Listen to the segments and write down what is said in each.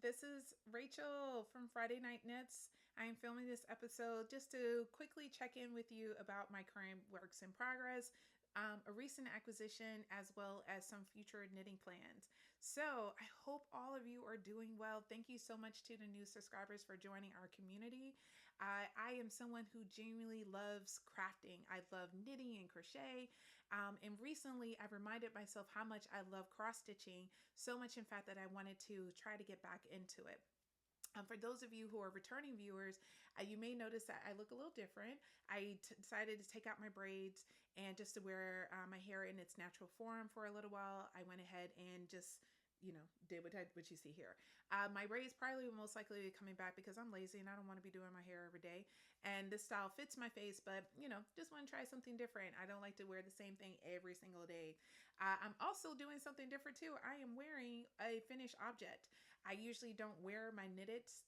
This is Rachel from Friday Night Knits. I am filming this episode just to quickly check in with you about my current works in progress, a recent acquisition, as well as some future knitting plans. So I hope all of you are doing well. Thank you so much to the new subscribers for joining our community. I am someone who genuinely loves crafting. I love knitting and crochet. And recently I've reminded myself how much I love cross stitching, so much in fact that I wanted to try to get back into it. For those of you who are returning viewers, you may notice that I look a little different. I decided to take out my braids and just to wear my hair in its natural form for a little while. I went ahead and just did what you see here. My braids probably will most likely be coming back because I'm lazy and I don't want to be doing my hair every day. And this style fits my face, but just want to try something different. I don't like to wear the same thing every single day. I'm also doing something different too. I am wearing a finished object. I usually don't wear my knits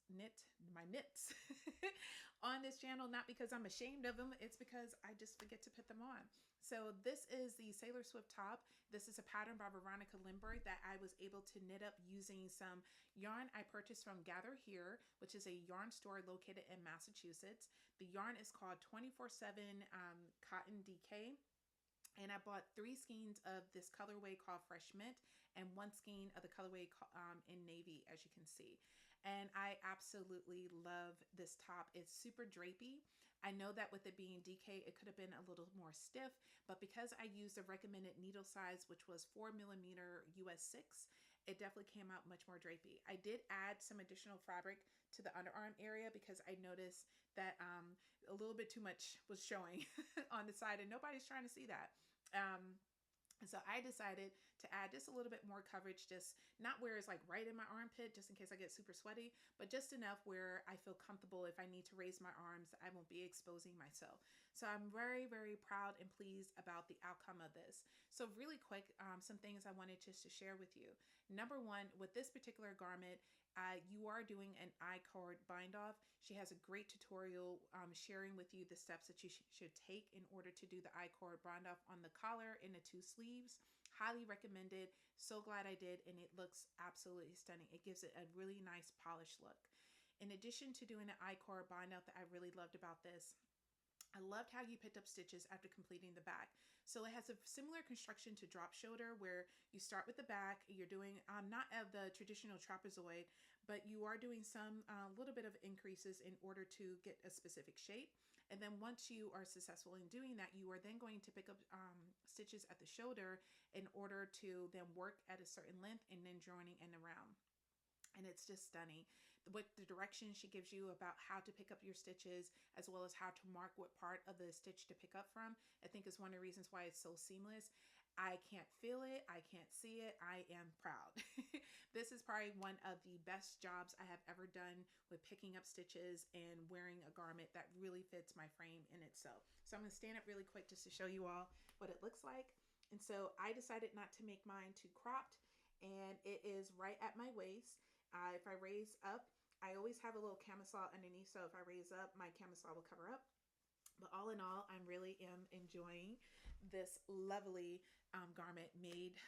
on this channel, not because I'm ashamed of them. It's because I just forget to put them on. So this is the Sailor Swift top. This is a pattern by Veronika Lindberg that I was able to knit up using some yarn I purchased from Gather Here, which is a yarn store located in Massachusetts. The yarn is called 24/7 Cotton DK. And I bought 3 skeins of this colorway called Fresh Mint and 1 skein of the colorway in Navy, as you can see. And I absolutely love this top. It's super drapey. I know that with it being DK, it could have been a little more stiff, but because I used the recommended needle size, which was 4mm US 6, it definitely came out much more drapey. I did add some additional fabric to the underarm area because I noticed that a little bit too much was showing on the side and nobody's trying to see that. And so I decided to add just a little bit more coverage, just not where it's like right in my armpit, just in case I get super sweaty, but just enough where I feel comfortable if I need to raise my arms, I won't be exposing myself. So I'm very, very proud and pleased about the outcome of this. So really quick, some things I wanted just to share with you. Number one, with this particular garment, you are doing an I-cord bind off. She has a great tutorial sharing with you the steps that you should take in order to do the I-cord bind off on the collar and the 2 sleeves. Highly recommended. So glad I did, and it looks absolutely stunning. It gives it a really nice polished look. In addition to doing an I-cord bind off that I really loved about this, I loved how you picked up stitches after completing the back. So it has a similar construction to drop shoulder where you start with the back. You're doing not of the traditional trapezoid, but you are doing some little bit of increases in order to get a specific shape. And then once you are successful in doing that, you are then going to pick up stitches at the shoulder in order to then work at a certain length and then joining in around. And it's just stunning. What the directions she gives you about how to pick up your stitches, as well as how to mark what part of the stitch to pick up from, I think is one of the reasons why it's so seamless. I can't feel it. I can't see it. I am proud. This is probably one of the best jobs I have ever done with picking up stitches and wearing a garment that really fits my frame in itself. So I'm going to stand up really quick just to show you all what it looks like. And so I decided not to make mine too cropped, and it is right at my waist. If I raise up, I always have a little camisole underneath, so if I raise up, my camisole will cover up. But all in all, I really am enjoying this lovely garment made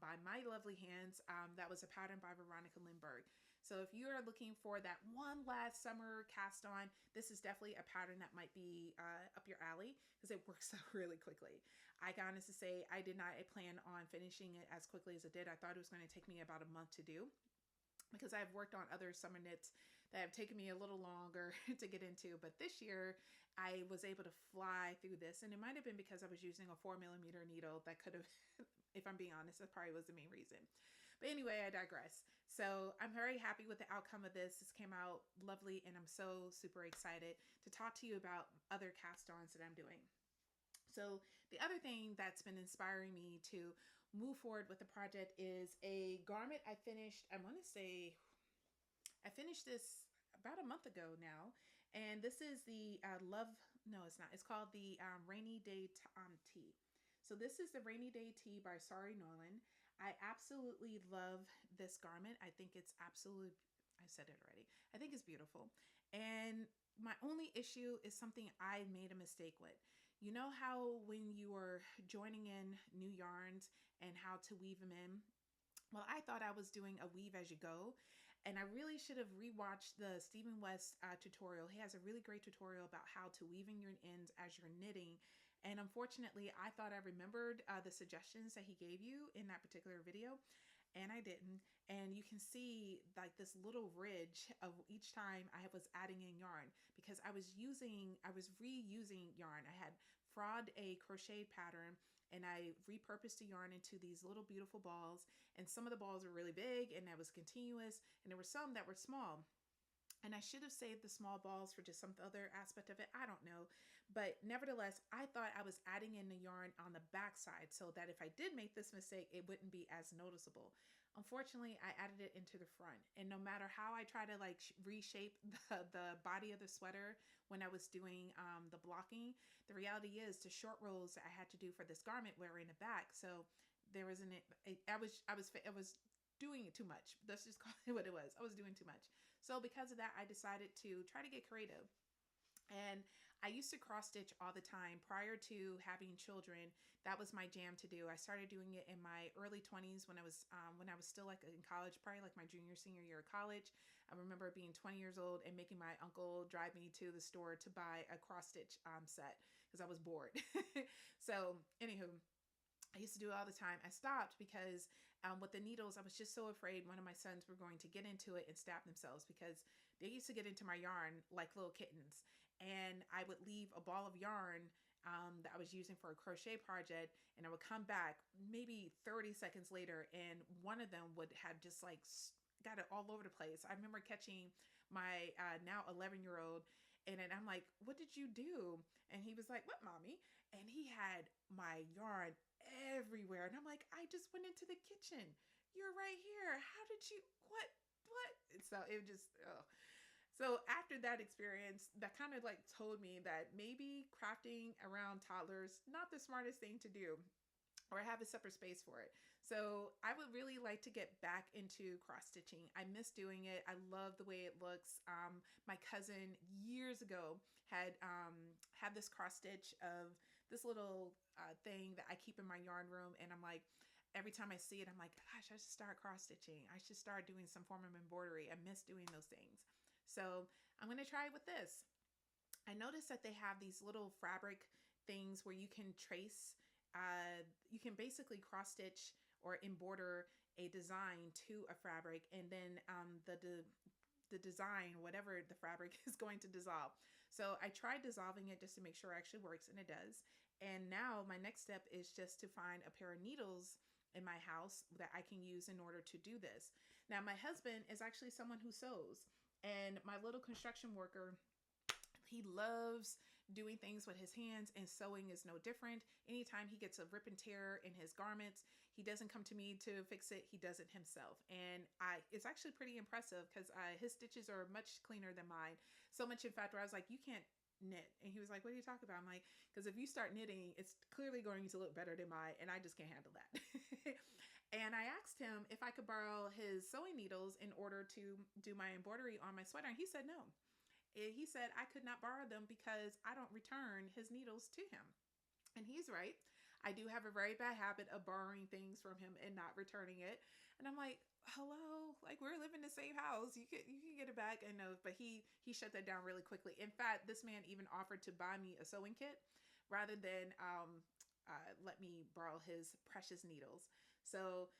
by my lovely hands. That was a pattern by Veronika Lindberg. So if you are looking for that one last summer cast on, this is definitely a pattern that might be up your alley because it works out really quickly. I can honestly say I did not plan on finishing it as quickly as it did. I thought it was going to take me about a month to do, because I've worked on other summer knits that have taken me a little longer to get into. But this year I was able to fly through this, and it might have been because I was using a 4mm needle. That could have, if I'm being honest, that probably was the main reason. But anyway, I digress. So I'm very happy with the outcome of this. This came out lovely, and I'm so super excited to talk to you about other cast-ons that I'm doing. So the other thing that's been inspiring me to move forward with the project is a garment I finished. I want to say I finished this about a month ago now. And this is the no, it's not. It's called the Rainy Day Tee. So this is the Rainy Day Tee by Sari, Norland. I absolutely love this garment. I think it's absolutely, I said it already. I think it's beautiful. And my only issue is something I made a mistake with. You know how when you are joining in new yarns and how to weave them in? Well, I thought I was doing a weave as you go, And I really should have rewatched the Stephen West tutorial. He has a really great tutorial about how to weave in your ends as you're knitting. And unfortunately, I thought I remembered the suggestions that he gave you in that particular video, and I didn't. And you can see like this little ridge of each time I was adding in yarn, because I was reusing yarn. I had fraud a crochet pattern, and I repurposed the yarn into these little beautiful balls. And some of the balls were really big and that was continuous, and there were some that were small. And I should have saved the small balls for just some other aspect of it. I don't know. But nevertheless, I thought I was adding in the yarn on the back side so that if I did make this mistake, it wouldn't be as noticeable. Unfortunately, I added it into the front. And no matter how I try to like reshape the body of the sweater when I was doing the blocking, the reality is the short rows that I had to do for this garment were in the back. So there wasn't, I was doing it too much. Let's just call it what it was. I was doing too much. So because of that, I decided to try to get creative. And I used to cross stitch all the time prior to having children. That was my jam to do. I started doing it in my early 20s when I was still like in college, probably like my junior, senior year of college. I remember being 20 years old and making my uncle drive me to the store to buy a cross stitch set because I was bored. So anywho, I used to do it all the time. I stopped because with the needles, I was just so afraid one of my sons were going to get into it and stab themselves, because they used to get into my yarn like little kittens. And I would leave a ball of yarn that I was using for a crochet project, and I would come back maybe 30 seconds later, and one of them would have just like got it all over the place. I remember catching my now 11-year-old, and then I'm like, "What did you do?" And he was like, "What, mommy?" And he had my yarn everywhere. And I'm like, "I just went into the kitchen. You're right here. How did you, what? So it just, oh. So after that experience, that kind of like told me that maybe crafting around toddlers, not the smartest thing to do, or have a separate space for it. So I would really like to get back into cross stitching. I miss doing it. I love the way it looks. My cousin years ago had this cross stitch of this little thing that I keep in my yarn room, and I'm like, every time I see it, I'm like, gosh, I should start cross stitching. I should start doing some form of embroidery. I miss doing those things. So I'm going to try it with this. I noticed that they have these little fabric things where you can trace, you can basically cross stitch or embroider a design to a fabric, and then the design, whatever the fabric is going to dissolve. So I tried dissolving it just to make sure it actually works, and it does. And now my next step is just to find a pair of needles in my house that I can use in order to do this. Now, my husband is actually someone who sews, and my little construction worker, he loves doing things with his hands, and sewing is no different. Anytime he gets a rip and tear in his garments, he doesn't come to me to fix it. He does it himself. And it's actually pretty impressive because his stitches are much cleaner than mine. So much, in fact, where I was like, you can't knit. And he was like, what are you talking about? I'm like, because if you start knitting, it's clearly going to look better than mine, and I just can't handle that. And I asked him if I could borrow his sewing needles in order to do my embroidery on my sweater, and he said no. He said I could not borrow them because I don't return his needles to him. And he's right. I do have a very bad habit of borrowing things from him and not returning it. And I'm like, hello, like, we're living in the same house. You can get it back. And no, but he shut that down really quickly. In fact, this man even offered to buy me a sewing kit rather than let me borrow his precious needles. So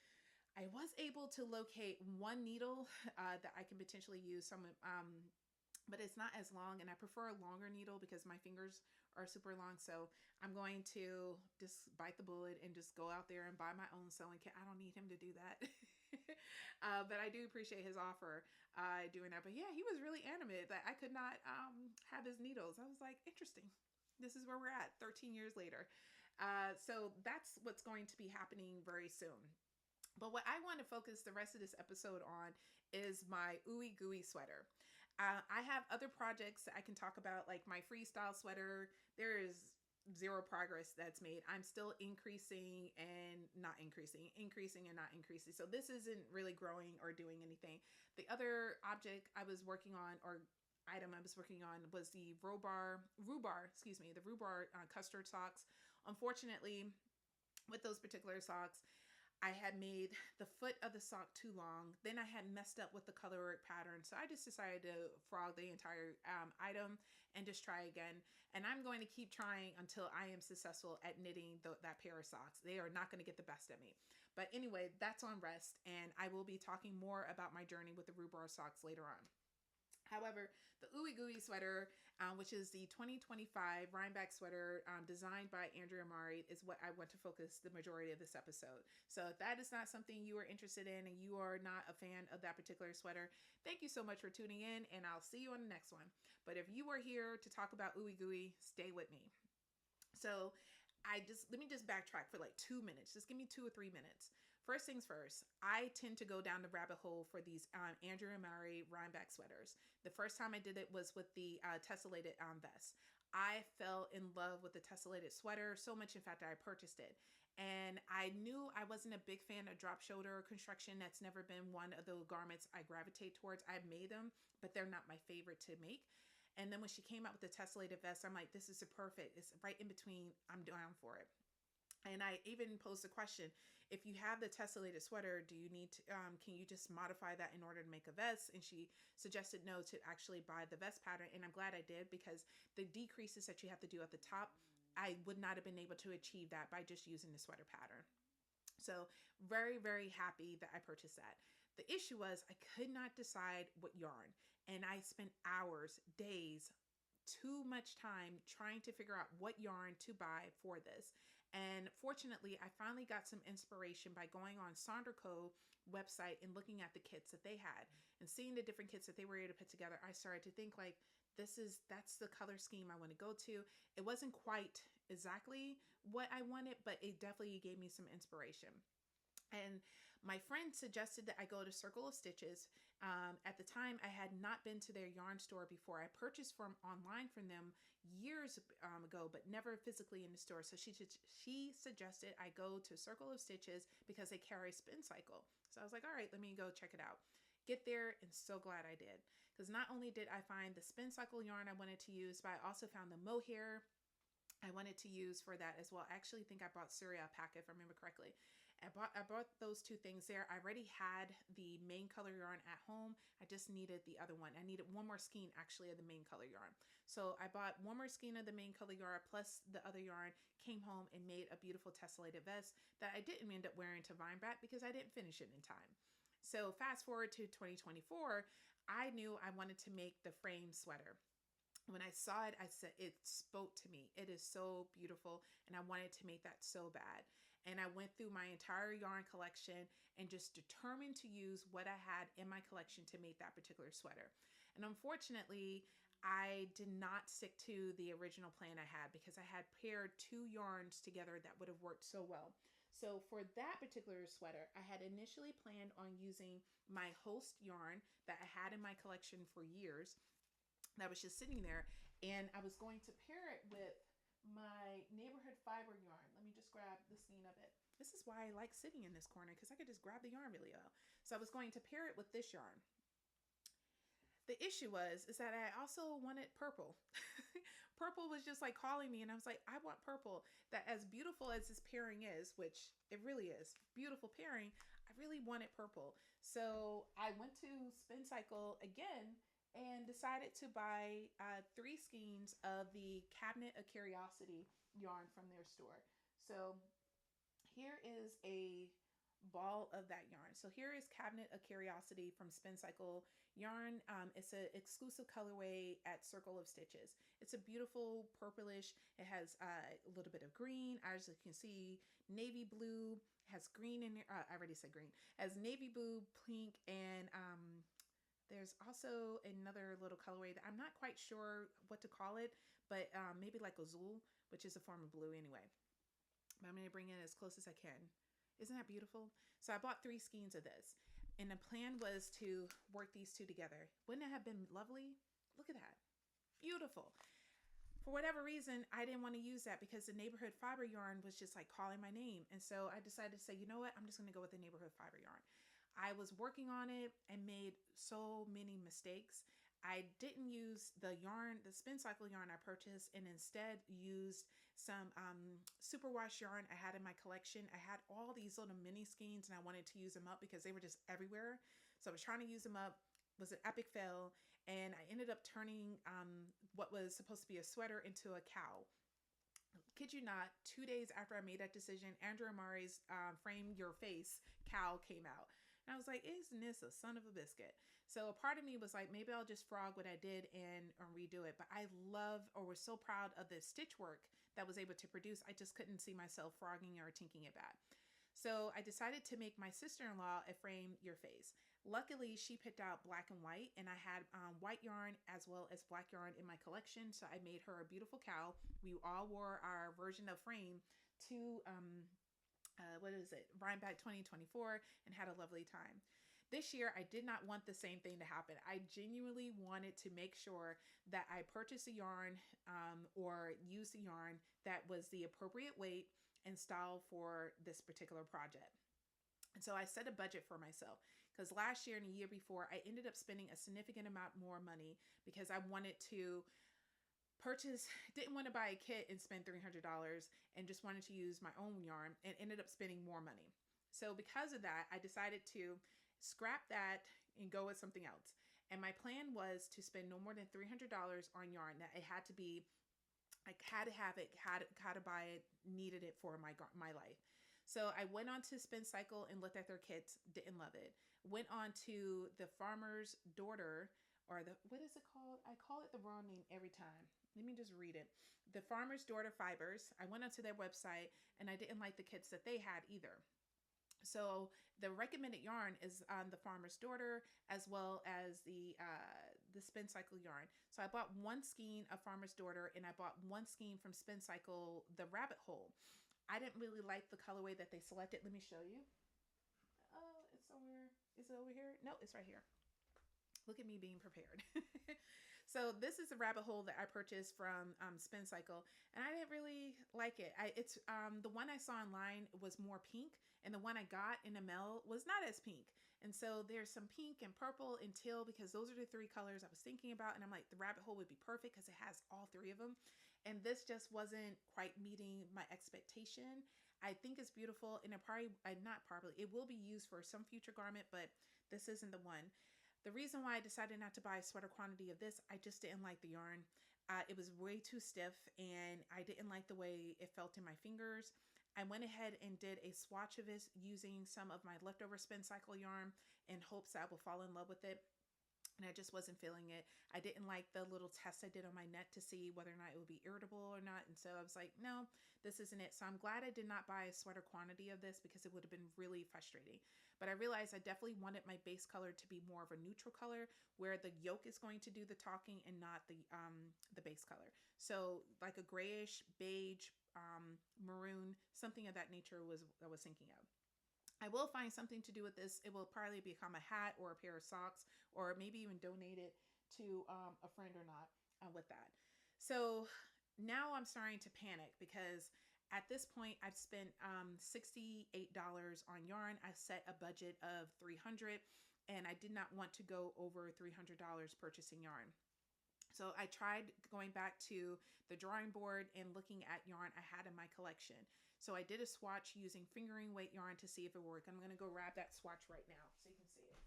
I was able to locate one needle that I can potentially use. Some but it's not as long, and I prefer a longer needle because my fingers are super long. So I'm going to just bite the bullet and just go out there and buy my own sewing kit. I don't need him to do that. But I do appreciate his offer doing that. But yeah, he was really animated that I could not have his needles. I was like, interesting. This is where we're at 13 years later. So that's what's going to be happening very soon. But what I want to focus the rest of this episode on is my Ooey Gooey sweater. I have other projects that I can talk about, like my freestyle sweater. There is zero progress that's made. I'm still increasing and not increasing, increasing and not increasing. So this isn't really growing or doing anything. The other object I was working on, or item I was working on, was the Rhubarb Custard socks. Unfortunately, with those particular socks, I had made the foot of the sock too long. Then I had messed up with the color work pattern. So I just decided to frog the entire item and just try again. And I'm going to keep trying until I am successful at knitting that pair of socks. They are not going to get the best of me. But anyway, that's on rest. And I will be talking more about my journey with the Rhubarb socks later on. However, the Ooey Gooey sweater, which is the 2025 Rhineback sweater designed by Andrea Mowry, is what I want to focus the majority of this episode. So if that is not something you are interested in and you are not a fan of that particular sweater, thank you so much for tuning in, and I'll see you on the next one. But if you are here to talk about Ooey Gooey, stay with me. So let me just backtrack for like 2 minutes. Just give me 2 or 3 minutes. First things first, I tend to go down the rabbit hole for these Andrea Mowry Rhineback sweaters. The first time I did it was with the tessellated vest. I fell in love with the tessellated sweater so much, in fact, that I purchased it. And I knew I wasn't a big fan of drop shoulder construction. That's never been one of the garments I gravitate towards. I've made them, but they're not my favorite to make. And then when she came out with the tessellated vest, I'm like, this is a perfect. It's right in between. I'm down for it. And I even posed a question: if you have the tessellated sweater, do you need to, can you just modify that in order to make a vest? And she suggested no, to actually buy the vest pattern. And I'm glad I did, because the decreases that you have to do at the top, I would not have been able to achieve that by just using the sweater pattern. So very, very happy that I purchased that. The issue was I could not decide what yarn. And I spent hours, days, too much time trying to figure out what yarn to buy for this. And fortunately, I finally got some inspiration by going on Sonderco website and looking at the kits that they had and seeing the different kits that they were able to put together. I started to think like, that's the color scheme I want to go to. It wasn't quite exactly what I wanted, but it definitely gave me some inspiration. And my friend suggested that I go to Circle of Stitches. At the time, I had not been to their yarn store before. I purchased from online from them years ago, but never physically in the store. So she suggested I go to Circle of Stitches because they carry Spincycle. So I was like, all right, let me go check it out. Get there, and so glad I did. Because not only did I find the Spincycle yarn I wanted to use, but I also found the mohair I wanted to use for that as well. I actually think I bought Sari alpaca, if I remember correctly. I bought those two things there. I already had the main color yarn at home. I just needed the other one. I needed one more skein actually of the main color yarn. So I bought one more skein of the main color yarn plus the other yarn, came home and made a beautiful tessellated vest that I didn't end up wearing to Vineback because I didn't finish it in time. So fast forward to 2024, I knew I wanted to make the frame sweater. When I saw it, I said, it spoke to me. It is so beautiful, and I wanted to make that so bad. And I went through my entire yarn collection and just determined to use what I had in my collection to make that particular sweater. And unfortunately, I did not stick to the original plan I had because I had paired two yarns together that would have worked so well. So for that particular sweater, I had initially planned on using my host yarn that I had in my collection for years that was just sitting there, and I was going to pair it with my neighborhood fiber yarn. Let me just grab the skein of it. This is why I like sitting in this corner, because I could just grab the yarn really well. So I was going to pair it with this yarn. The issue is that I also wanted purple. Purple was just like calling me, and I was like, I want purple. That as beautiful as this pairing is, which it really is, beautiful pairing, I really wanted purple. So I went to Spincycle again and decided to buy 3 skeins of the Cabinet of Curiosity yarn from their store. So here is a ball of that yarn. So here is Cabinet of Curiosity from Spincycle yarn. It's an exclusive colorway at Circle of Stitches. It's a beautiful purplish. It has a little bit of green, as you can see, navy blue, has green in there. I already said green. Has navy blue, pink, and there's also another little colorway that I'm not quite sure what to call it, but maybe like azul, which is a form of blue anyway. But I'm going to bring it as close as I can. Isn't that beautiful? So I bought 3 skeins of this, and the plan was to work these two together. Wouldn't it have been lovely? Look at that. Beautiful. For whatever reason, I didn't want to use that because the neighborhood fiber yarn was just like calling my name. And so I decided to say, you know what? I'm just going to go with the neighborhood fiber yarn. I was working on it and made so many mistakes. I didn't use the yarn, the Spincycle yarn I purchased, and instead used some superwash yarn I had in my collection. I had all these little mini skeins and I wanted to use them up because they were just everywhere. So I was trying to use them up. It was an epic fail, and I ended up turning what was supposed to be a sweater into a cowl. Kid you not, 2 days after I made that decision, Andrea Mowry's Frame Your Face cowl came out. And I was like, isn't this a son of a biscuit? So a part of me was like, maybe I'll just frog what I did and redo it. But I love, or was so proud of the stitch work that I was able to produce. I just couldn't see myself frogging or tinking it back. So I decided to make my sister-in-law a Frame Your Face. Luckily, she picked out black and white, and I had white yarn as well as black yarn in my collection. So I made her a beautiful cowl. We all wore our version of Frame to Rhinebeck 2024, and had a lovely time. This year, I did not want the same thing to happen. I genuinely wanted to make sure that I purchased a yarn or used a yarn that was the appropriate weight and style for this particular project. And so I set a budget for myself, because last year and the year before, I ended up spending a significant amount more money because I wanted to didn't want to buy a kit and spend $300, and just wanted to use my own yarn, and ended up spending more money. So because of that, I decided to scrap that and go with something else. And my plan was to spend no more than $300 on yarn. That it had to be, I had to have it, had to buy it, needed it for my life. So I went on to Spincycle and looked at their kits, didn't love it. Went on to the Farmer's Daughter, or what is it called? I call it the wrong name every time. Let me just read it. The Farmer's Daughter Fibers. I went onto their website and I didn't like the kits that they had either. So the recommended yarn is on the Farmer's Daughter, as well as the Spincycle yarn. So I bought one skein of Farmer's Daughter, and I bought one skein from Spincycle, the Rabbit Hole. I didn't really like the colorway that they selected. Let me show you. Oh, it's somewhere. Is it over here? No, it's right here. Look at me being prepared. So this is a Rabbit Hole that I purchased from Spincycle, and I didn't really like it. It's the one I saw online was more pink, and the one I got in the mail was not as pink. And so there's some pink and purple and teal, because those are the three colors I was thinking about. And I'm like, the Rabbit Hole would be perfect because it has all three of them. And this just wasn't quite meeting my expectation. I think it's beautiful, and it will be used for some future garment, but this isn't the one. The reason why I decided not to buy a sweater quantity of this, I just didn't like the yarn. It was way too stiff, and I didn't like the way it felt in my fingers. I went ahead and did a swatch of this using some of my leftover Spincycle yarn in hopes that I will fall in love with it. And I just wasn't feeling it. I didn't like the little test I did on my neck to see whether or not it would be irritable or not. And so I was like, no, this isn't it. So I'm glad I did not buy a sweater quantity of this, because it would have been really frustrating. But I realized I definitely wanted my base color to be more of a neutral color, where the yoke is going to do the talking and not the base color. So like a grayish, beige, maroon, something of that nature was I was thinking of. I will find something to do with this. It will probably become a hat or a pair of socks, or maybe even donate it to a friend or not with that. So now I'm starting to panic, because at this point I've spent $68 on yarn. I set a budget of $300, and I did not want to go over $300 purchasing yarn. So I tried going back to the drawing board and looking at yarn I had in my collection. So I did a swatch using fingering weight yarn to see if it worked. I'm going to go grab that swatch right now so you can see it.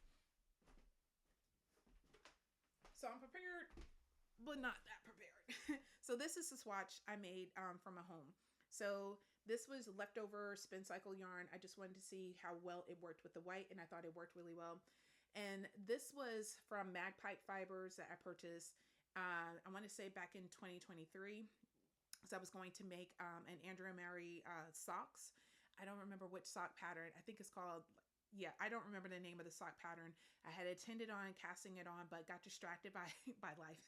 So I'm prepared, but not that prepared. So this is the swatch I made from a home. So this was leftover Spincycle yarn. I just wanted to see how well it worked with the white, and I thought it worked really well. And this was from Magpie Fibers that I purchased, I want to say back in 2023. So I was going to make an Andrea Mowry socks. I don't remember which sock pattern. I think it's called, I don't remember the name of the sock pattern. I had intended on casting it on, but got distracted by life.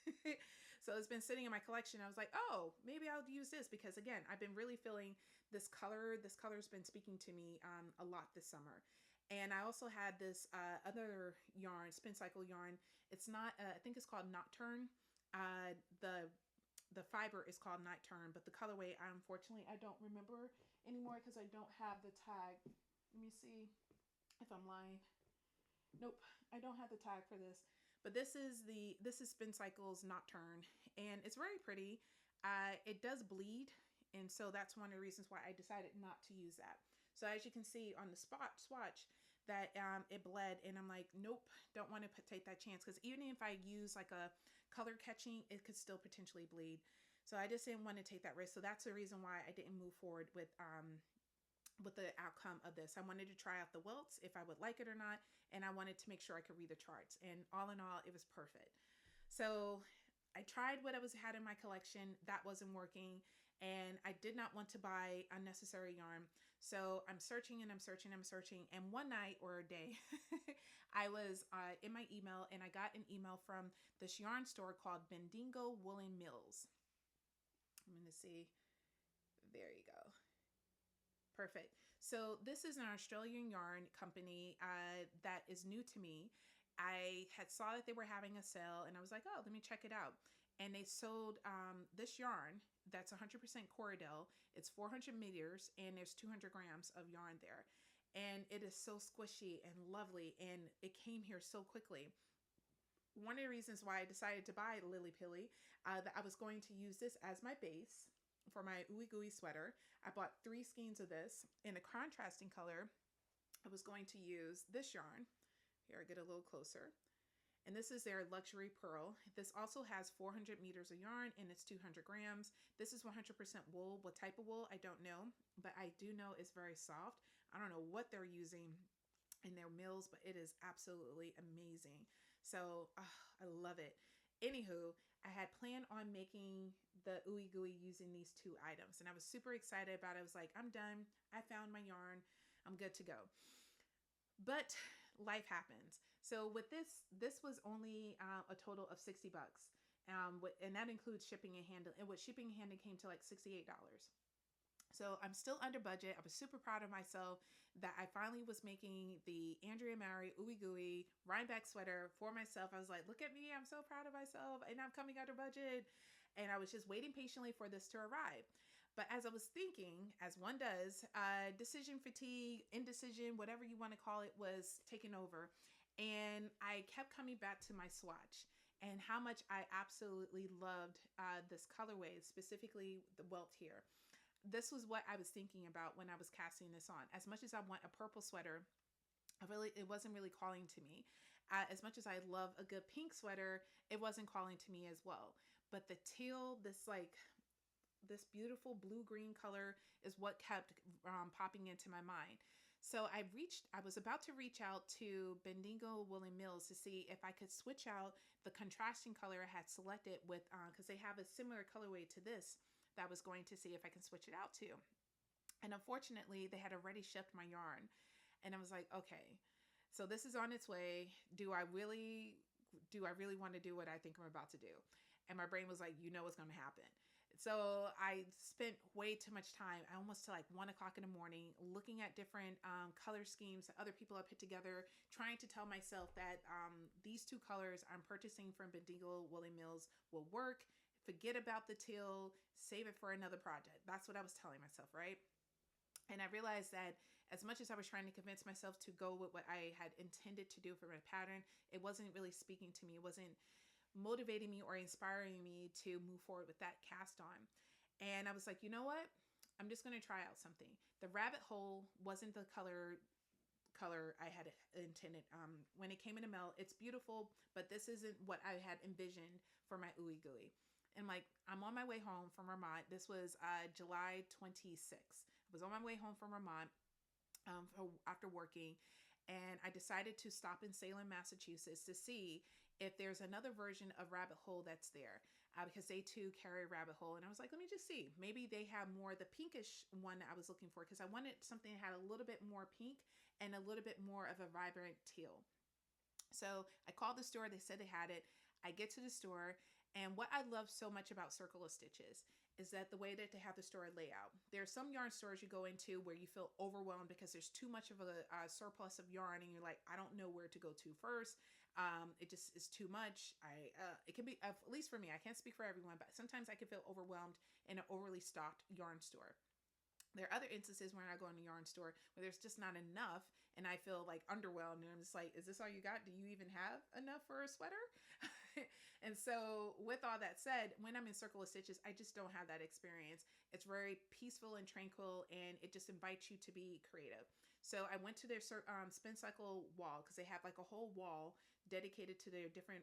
So it's been sitting in my collection. I was like, oh, maybe I'll use this, because again, I've been really feeling this color. This color's been speaking to me a lot this summer. And I also had this other yarn, Spincycle yarn. It's not, I think it's called Nocturne. The fiber is called Night Turn, but the colorway, unfortunately, I don't remember anymore because I don't have the tag. Let me see if I'm lying. Nope, I don't have the tag for this. But this is Spincycle's Nocturne, and it's very pretty. It does bleed, and so that's one of the reasons why I decided not to use that. So as you can see on the swatch, that it bled, and I'm like, nope, don't want to take that chance, because even if I use like a color catching, it could still potentially bleed. So I just didn't want to take that risk. So that's the reason why I didn't move forward with the outcome of this. I wanted to try out the welts, if I would like it or not, and I wanted to make sure I could read the charts. And all in all, it was perfect. So I tried what had in my collection. That wasn't working, and I did not want to buy unnecessary yarn. So I'm searching and I'm searching and I'm searching. And one night or a day, I was in my email, and I got an email from this yarn store called Bendigo Woolen Mills. I'm going to see. There you go. Perfect. So this is an Australian yarn company that is new to me. I had saw that they were having a sale, and I was like, oh, let me check it out. And they sold this yarn that's 100% Corridel. It's 400 meters, and there's 200 grams of yarn there. And it is so squishy and lovely, and it came here so quickly. One of the reasons why I decided to buy Lily Pilly, that I was going to use this as my base for my Ooey Gooey sweater. I bought 3 skeins of this in a contrasting color. I was going to use this yarn. Here, I get a little closer. And this is their luxury pearl. This also has 400 meters of yarn, and it's 200 grams. This is 100% wool. What type of wool, I don't know, but I do know it's very soft. I don't know what they're using in their mills, but it is absolutely amazing. So I love it. Anywho, I had planned on making the Ooey Gooey using these 2 items, and I was super excited about it. I was like, I'm done. I found my yarn. I'm good to go. But life happens. So with this was only a total of $60, and that includes shipping and handling. And with shipping and handling came to like $68. So I'm still under budget. I was super proud of myself that I finally was making the Andrea Mowry Ooey Gooey Rhinebeck sweater for myself. I was like, look at me. I'm so proud of myself, and I'm coming under budget. And I was just waiting patiently for this to arrive. But as I was thinking, as one does, decision fatigue, indecision, whatever you want to call it, was taking over. And I kept coming back to my swatch and how much I absolutely loved this colorway, specifically the welt here. This was what I was thinking about when I was casting this on. As much as I want a purple sweater, it wasn't really calling to me. As much as I love a good pink sweater, it wasn't calling to me as well. But the teal, this beautiful blue-green color is what kept popping into my mind. So I was about to reach out to Bendigo Woolen Mills to see if I could switch out the contrasting color I had selected with, because they have a similar colorway to this, that I was going to see if I can switch it out to. And unfortunately, they had already shipped my yarn. And I was like, okay, so this is on its way. Do I really want to do what I think I'm about to do? And my brain was like, you know what's going to happen. So I spent way too much time, almost to like 1 o'clock in the morning, looking at different color schemes that other people have put together, trying to tell myself that these 2 colors I'm purchasing from Bendigo Woolen Mills will work. Forget about the teal, save it for another project. That's what I was telling myself, right? And I realized that as much as I was trying to convince myself to go with what I had intended to do for my pattern, it wasn't really speaking to me. It wasn't motivating me or inspiring me to move forward with that cast on. And I was like, you know what? I'm just going to try out something. The rabbit hole wasn't the color I had intended. When it came in the mail, it's beautiful, but this isn't what I had envisioned for my Ooey Gooey. And like, I'm on my way home from Vermont. This was July 26th. I was on my way home from Vermont after working, and I decided to stop in Salem, Massachusetts to see if there's another version of Rabbit Hole that's there, because they too carry Rabbit Hole. And I was like, let me just see. Maybe they have more the pinkish one that I was looking for, because I wanted something that had a little bit more pink and a little bit more of a vibrant teal. So I called the store. They said they had it. I get to the store, and what I love so much about Circle of Stitches is that the way that they have the store layout. There are some yarn stores you go into where you feel overwhelmed because there's too much of a surplus of yarn, and you're like, I don't know where to go to first. It just is too much. It can be, at least for me, I can't speak for everyone, but sometimes I can feel overwhelmed in an overly stocked yarn store. There are other instances when I go in a yarn store where there's just not enough, and I feel like underwhelmed, and I'm just like, is this all you got? Do you even have enough for a sweater? And so with all that said, when I'm in Circle of Stitches, I just don't have that experience. It's very peaceful and tranquil, and it just invites you to be creative. So I went to their Spincycle wall, because they have like a whole wall dedicated to their different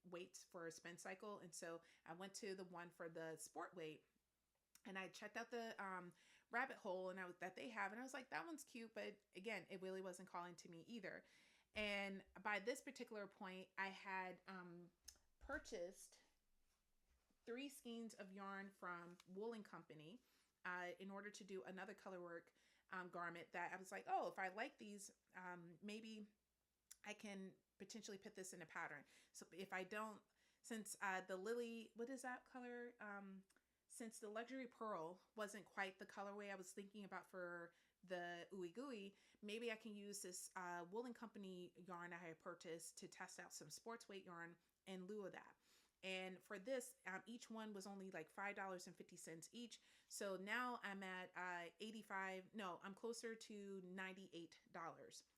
weights for Spincycle. And so I went to the one for the sport weight, and I checked out the rabbit hole that they have, and I was like, that one's cute, but again, it really wasn't calling to me either. And by this particular point, I had purchased 3 skeins of yarn from Woolen Company in order to do another color work garment that I was like, oh, if I like these, maybe I can potentially put this in a pattern. So if I don't, since the Lily, what is that color? Since the Luxury Pearl wasn't quite the colorway I was thinking about for the Ooey Gooey, maybe I can use this Woolen Company yarn I had purchased to test out some sports weight yarn in lieu of that. And for this, each one was only like $5.50 each. So now I'm at 85. No, I'm closer to $98.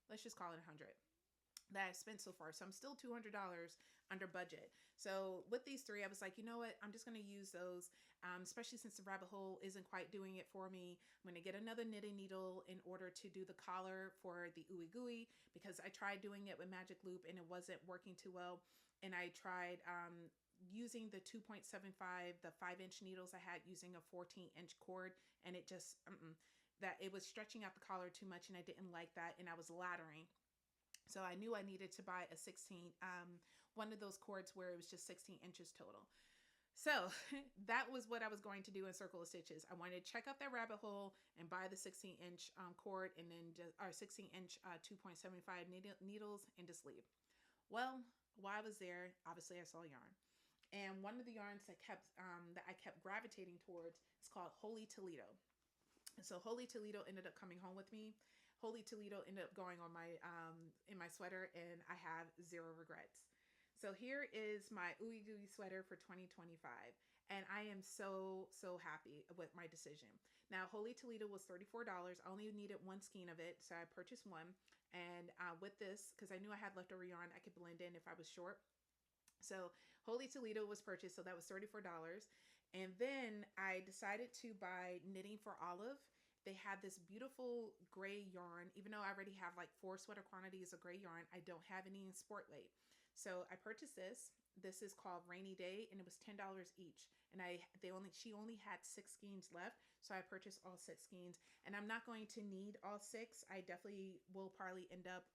Let's just call it 100 that I've spent so far. So I'm still $200 under budget. So with these 3, I was like, you know what? I'm just going to use those, especially since the rabbit hole isn't quite doing it for me. I'm going to get another knitting needle in order to do the collar for the Ooey Gooey, because I tried doing it with Magic Loop and it wasn't working too well. And I tried using the 2.75, the 5-inch needles I had, using a 14-inch cord, and it just, that it was stretching out the collar too much, and I didn't like that, and I was laddering. So I knew I needed to buy a 16, one of those cords where it was just 16 inches total. So that was what I was going to do in Circle of Stitches. I wanted to check out that rabbit hole and buy the 16-inch cord, and then just, or 16-inch 2.75 needles, and just leave. Well, while I was there, obviously I saw yarn. And one of the yarns that I kept gravitating towards is called Holy Toledo. And so Holy Toledo ended up coming home with me. Holy Toledo ended up going on my in my sweater, and I have 0 regrets. So here is my Ooey Gooey sweater for 2025, and I am so happy with my decision. Now, Holy Toledo was $34. I only needed 1 skein of it, so I purchased 1. And with this, because I knew I had leftover yarn, I could blend in if I was short. So Holy Toledo was purchased, so that was $34. And then I decided to buy Knitting for Olive. They had this beautiful gray yarn. Even though I already have like 4 sweater quantities of gray yarn, I don't have any in sport weight. So I purchased this. This is called Rainy Day, and it was $10 each. And she only had 6 skeins left, so I purchased all 6 skeins. And I'm not going to need all 6. I definitely will probably end up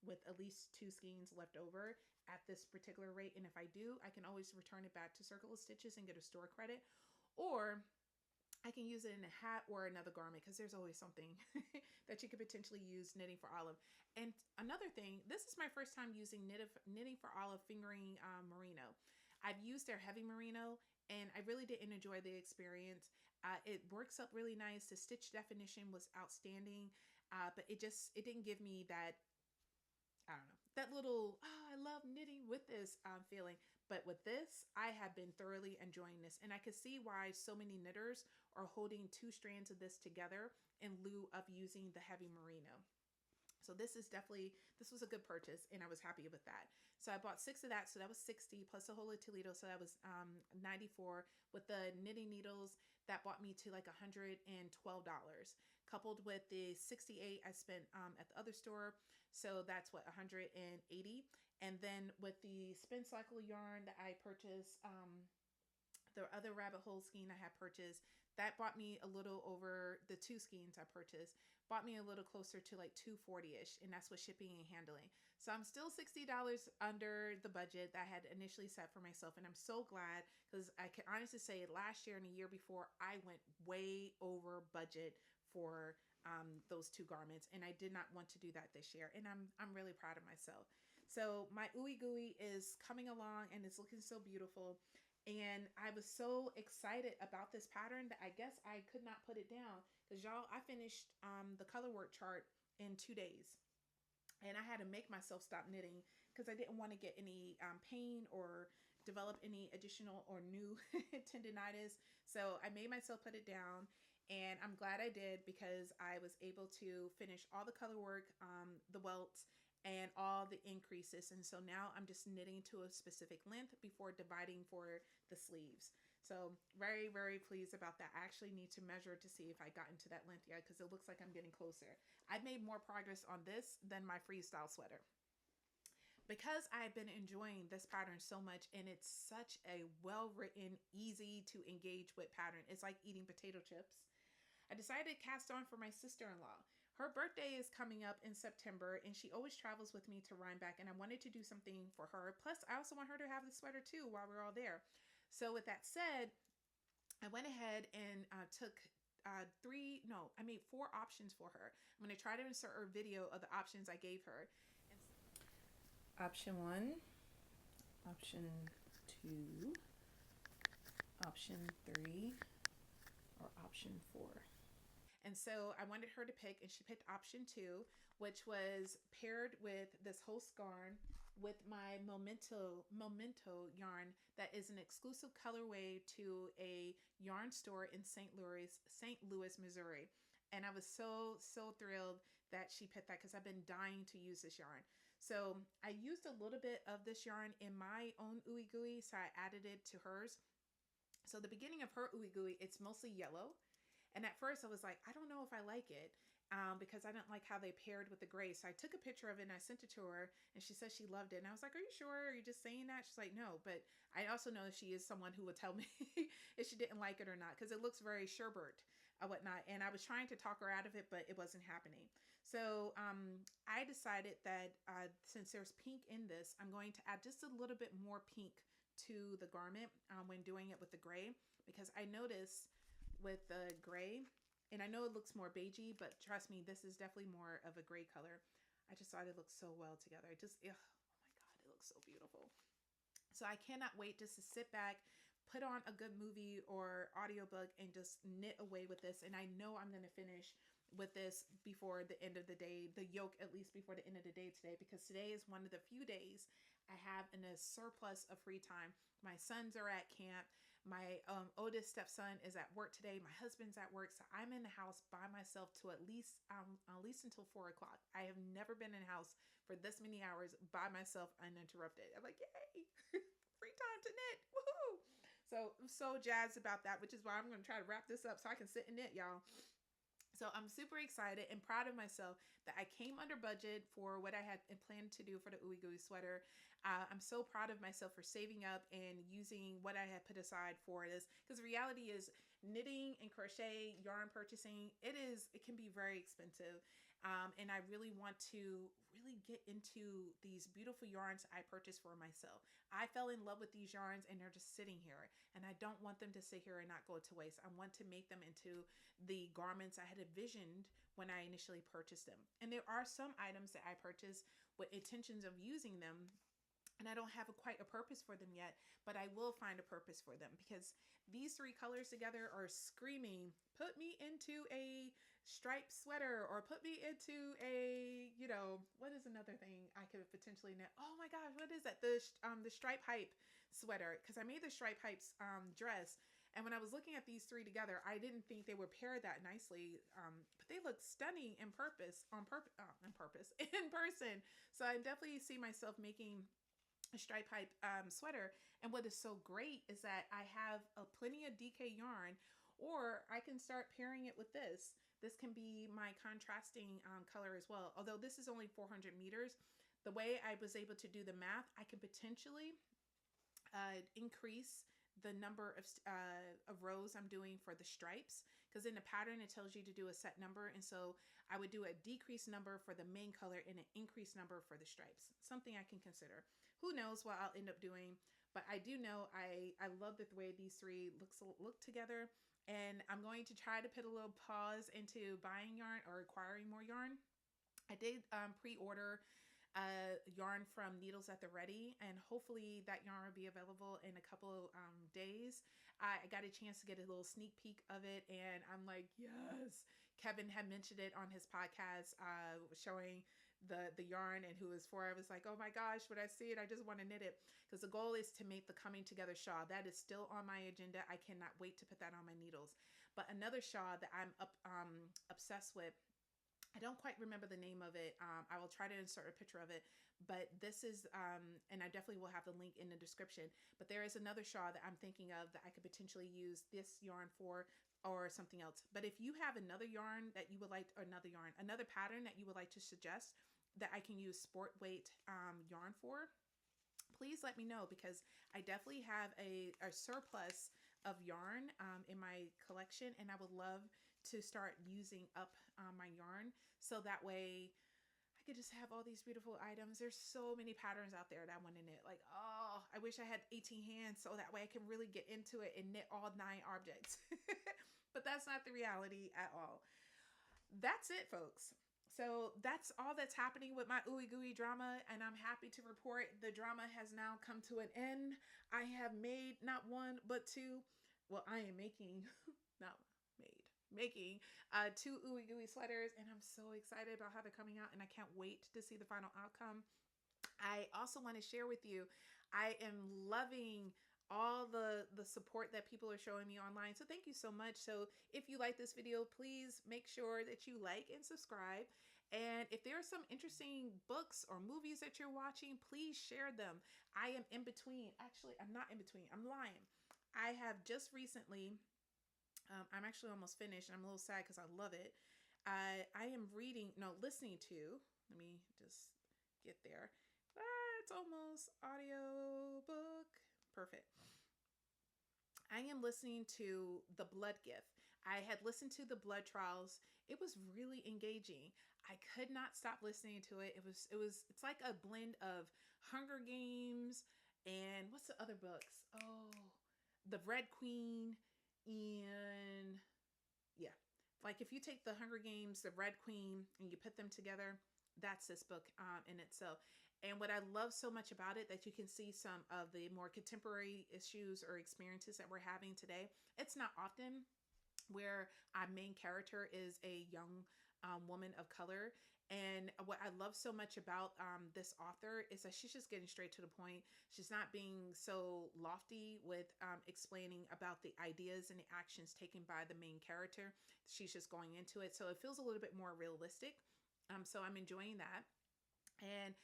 with at least 2 skeins left over at this particular rate. And if I do, I can always return it back to Circle of Stitches and get a store credit, or I can use it in a hat or another garment, because there's always something that you could potentially use Knitting for Olive. And another thing, this is my first time using Knitting for Olive fingering merino. I've used their heavy merino, and I really didn't enjoy the experience. It works up really nice. The stitch definition was outstanding, but it didn't give me that, I don't know, that little, oh, I love knitting with this feeling. But with this, I have been thoroughly enjoying this. And I could see why so many knitters are holding 2 strands of this together in lieu of using the heavy merino. So this was a good purchase, and I was happy with that. So I bought 6 of that, so that was 60, plus the Holy Toledo, so that was 94. With the knitting needles, that brought me to like $112. Coupled with the 68 I spent at the other store, so that's what, 180. And then with the Spincycle yarn that I purchased, the other rabbit hole skein I had purchased, that brought me a little over, the 2 skeins I purchased, brought me a little closer to like $240-ish, and that's with shipping and handling. So I'm still $60 under the budget that I had initially set for myself, and I'm so glad, because I can honestly say last year and the year before, I went way over budget for those 2 garments, and I did not want to do that this year, and I'm really proud of myself. So my Ooey Gooey is coming along, and it's looking so beautiful. And I was so excited about this pattern that I guess I could not put it down, because y'all, I finished the color work chart in 2 days. And I had to make myself stop knitting, because I didn't want to get any pain or develop any additional or new tendinitis. So I made myself put it down. And I'm glad I did because I was able to finish all the color work, the welts, and all the increases. And so now I'm just knitting to a specific length before dividing for the sleeves. So very, very pleased about that. I actually need to measure to see if I got into that length yet because it looks like I'm getting closer. I've made more progress on this than my freestyle sweater. Because I've been enjoying this pattern so much and it's such a well-written, easy to engage with pattern. It's like eating potato chips. I decided to cast on for my sister-in-law. Her birthday is coming up in September and she always travels with me to Rhinebeck and I wanted to do something for her. Plus, I also want her to have the sweater too while we're all there. So with that said, I went ahead and took I made 4 options for her. I'm going to try to insert a video of the options I gave her. Option 1, option 2, option 3, or option 4. And so I wanted her to pick, and she picked option 2, which was paired with this Host yarn with my Memento yarn that is an exclusive colorway to a yarn store in St. Louis, Missouri. And I was so thrilled that she picked that because I've been dying to use this yarn. So I used a little bit of this yarn in my own Ooey Gooey, so I added it to hers. So the beginning of her Ooey Gooey, it's mostly yellow. And at first I was like, I don't know if I like it because I didn't like how they paired with the gray. So I took a picture of it and I sent it to her and she said she loved it. And I was like, are you sure? Are you just saying that? She's like, no, but I also know that she is someone who would tell me if she didn't like it or not because it looks very sherbet or whatnot. And I was trying to talk her out of it, but it wasn't happening. So I decided that since there's pink in this, I'm going to add just a little bit more pink to the garment when doing it with the gray because I noticed with the gray, and I know it looks more beigey, but trust me, this is definitely more of a gray color. I just thought it looked so well together. Oh my God, it looks so beautiful. So I cannot wait just to sit back, put on a good movie or audiobook and just knit away with this. And I know I'm going to finish with this before the end of the day, the yoke at least before the end of the day today, because today is one of the few days I have in a surplus of free time. My sons are at camp. My oldest stepson is at work today. My husband's at work. So I'm in the house by myself to at least until 4 o'clock. I have never been in a house for this many hours by myself uninterrupted. I'm like, yay, free time to knit. Woohoo. So I'm so jazzed about that, which is why I'm going to try to wrap this up so I can sit and knit, y'all. So I'm super excited and proud of myself that I came under budget for what I had planned to do for the Ooey Gooey sweater. I'm so proud of myself for saving up and using what I had put aside for this, because the reality is knitting and crochet, yarn purchasing, it can be very expensive. And I really want to really get into these beautiful yarns I purchased for myself. I fell in love with these yarns and they're just sitting here, and I don't want them to sit here and not go to waste. I want to make them into the garments I had envisioned when I initially purchased them. And there are some items that I purchased with intentions of using them, and I don't have quite a purpose for them yet, but I will find a purpose for them because these 3 colors together are screaming, put me into a striped sweater, or put me into a, what is another thing I could potentially knit? Oh my gosh, what is that? The stripe hype sweater, because I made the stripe hype dress. And when I was looking at these 3 together, I didn't think they would pair that nicely, but they look stunning in person. So I definitely see myself making a stripe hype sweater. And what is so great is that I have plenty of DK yarn, or I can start pairing it with this. This can be my contrasting color as well. Although this is only 400 meters, the way I was able to do the math, I can potentially increase the number of rows I'm doing for the stripes, because in the pattern it tells you to do a set number, and so I would do a decreased number for the main color and an increased number for the stripes. Something I can consider. Who knows what I'll end up doing, but I do know I love the way these 3 look together, and I'm going to try to put a little pause into buying yarn or acquiring more yarn. I did pre-order yarn from Needles at the Ready, and hopefully that yarn will be available in a couple days. I got a chance to get a little sneak peek of it, and I'm like, yes. Kevin had mentioned it on his podcast, showing the yarn and who it was for. I was like, oh my gosh, when I see it, I just want to knit it, because the goal is to make the coming together shawl. That is still on my agenda. I cannot wait to put that on my needles. But another shawl that I'm obsessed with, I don't quite remember the name of it. I will try to insert a picture of it. But this is, and I definitely will have the link in the description. But there is another shawl that I'm thinking of that I could potentially use this yarn for, or something else. But if you have another yarn that you would like, or another pattern that you would like to suggest that I can use sport weight yarn for, please let me know, because I definitely have a surplus of yarn in my collection, and I would love to start using up my yarn, so that way I could just have all these beautiful items. There's so many patterns out there that I want to knit. Like, oh, I wish I had 18 hands so that way I can really get into it and knit all 9 objects. But that's not the reality at all. That's it, folks. So that's all that's happening with my Ooey Gooey drama, and I'm happy to report the drama has now come to an end. I have made not one, but two. Well, I am making, not made, making 2 Ooey Gooey sweaters, and I'm so excited about how they're coming out, and I can't wait to see the final outcome. I also want to share with you, I am loving all the support that people are showing me online. So thank you so much. So if you like this video, please make sure that you like and subscribe. And if there are some interesting books or movies that you're watching, please share them. I am in between. Actually, I'm not in between. I'm lying. I have just recently, I'm actually almost finished, and I'm a little sad because I love it. I am listening to, let me just get there. It's almost audio book. Perfect. I am listening to The Blood Gift. I had listened to the Blood Trials. It was really engaging. I could not stop listening to it. It's like a blend of Hunger Games and what's the other books? Oh, The Red Queen, and yeah. Like if you take the Hunger Games, the Red Queen, and you put them together, that's this book in itself. And what I love so much about it, that you can see some of the more contemporary issues or experiences that we're having today. It's not often where our main character is a young woman of color. And what I love so much about this author is that she's just getting straight to the point. She's not being so lofty with explaining about the ideas and the actions taken by the main character. She's just going into it. So it feels a little bit more realistic. So I'm enjoying that. And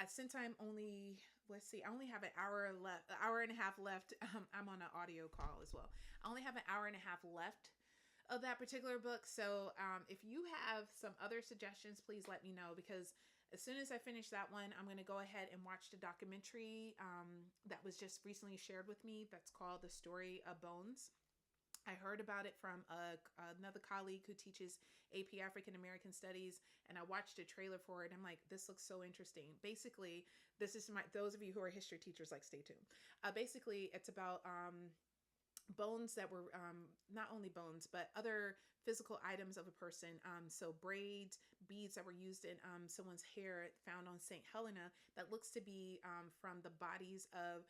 since I'm only, I only have an hour left, an hour and a half left. I'm on an audio call as well. I only have an hour and a half left of that particular book. So if you have some other suggestions, please let me know, because as soon as I finish that one, I'm going to go ahead and watch the documentary that was just recently shared with me. That's called The Story of Bones. I heard about it from another colleague who teaches AP African American Studies, and I watched a trailer for it. I'm like, this looks so interesting. Basically, this is those of you who are history teachers, like, stay tuned. Basically, it's about bones that were not only bones, but other physical items of a person. So braids, beads that were used in someone's hair found on St. Helena that looks to be from the bodies of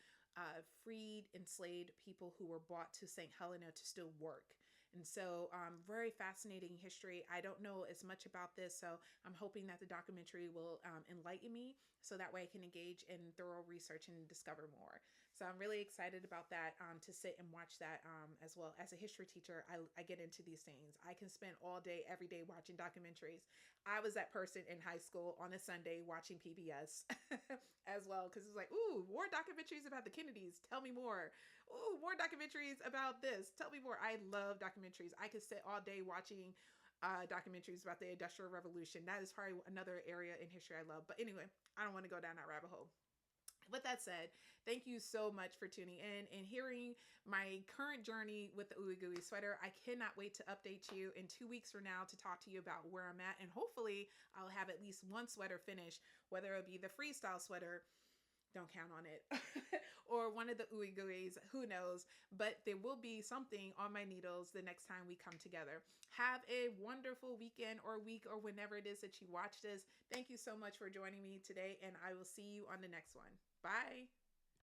freed, enslaved people who were brought to St. Helena to still work. And so very fascinating history. I don't know as much about this, so I'm hoping that the documentary will enlighten me, so that way I can engage in thorough research and discover more. So I'm really excited about that, to sit and watch that as well. As a history teacher, I get into these things. I can spend all day, every day watching documentaries. I was that person in high school on a Sunday watching PBS as well, because it's like, ooh, more documentaries about the Kennedys. Tell me more. Ooh, more documentaries about this. Tell me more. I love documentaries. I could sit all day watching documentaries about the Industrial Revolution. That is probably another area in history I love. But anyway, I don't want to go down that rabbit hole. With that said, thank you so much for tuning in and hearing my current journey with the Ooey Gooey sweater. I cannot wait to update you in 2 weeks from now to talk to you about where I'm at. And hopefully I'll have at least one sweater finished, whether it be the Freestyle sweater, don't count on it, or one of the Ooey Gooeys, who knows, but there will be something on my needles the next time we come together. Have a wonderful weekend or week, or whenever it is that you watch this. Thank you so much for joining me today, and I will see you on the next one. Bye.